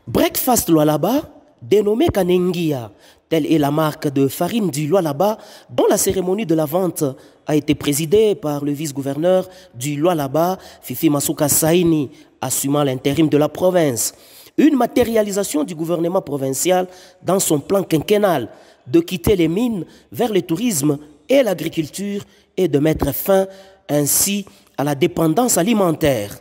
Breakfast Lualaba, dénommé Kanengia, telle est la marque de farine du Lualaba, dont la cérémonie de la vente a été présidée par le vice-gouverneur du Lualaba, Fifi Masuka Saini, assumant l'intérim de la province. Une matérialisation du gouvernement provincial dans son plan quinquennal de quitter les mines vers le tourisme et l'agriculture et de mettre fin ainsi à la dépendance alimentaire.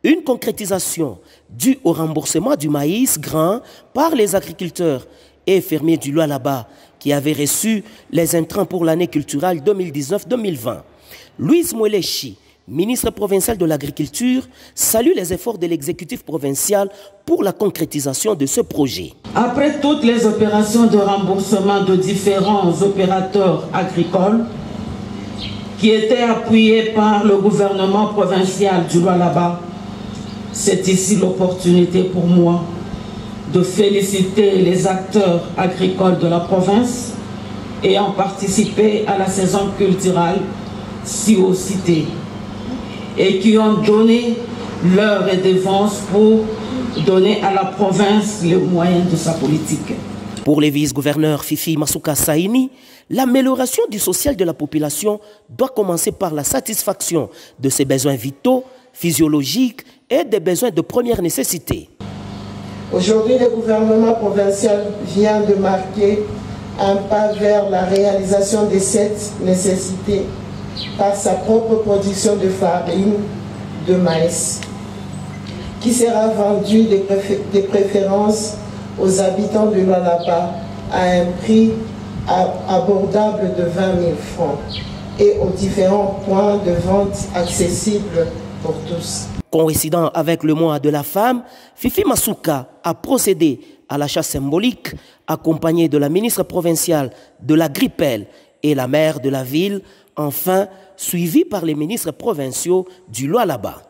Une concrétisation due au remboursement du maïs grain par les agriculteurs et fermiers du Lualaba qui avaient reçu les intrants pour l'année culturelle 2019-2020. Louise Mwelechi, ministre provincial de l'Agriculture, salue les efforts de l'exécutif provincial pour la concrétisation de ce projet. Après toutes les opérations de remboursement de différents opérateurs agricoles qui étaient appuyés par le gouvernement provincial du Lualaba, c'est ici l'opportunité pour moi de féliciter les acteurs agricoles de la province ayant participé à la saison culturelle citée et qui ont donné leur redevance pour donner à la province les moyens de sa politique. Pour les vice-gouverneurs Fifi Masuka Saini, l'amélioration du social de la population doit commencer par la satisfaction de ses besoins vitaux, physiologiques et des besoins de première nécessité. Aujourd'hui, le gouvernement provincial vient de marquer un pas vers la réalisation de cette nécessité par sa propre production de farine de maïs, qui sera vendue de préférence aux habitants de Lualaba à un prix abordable de 20 000 francs et aux différents points de vente accessibles pour tous. Coïncidant avec le mois de la femme, Fifi Masuka a procédé à l'achat symbolique accompagné de la ministre provinciale de l'Agripel et la maire de la ville, enfin suivi par les ministres provinciaux du Lualaba.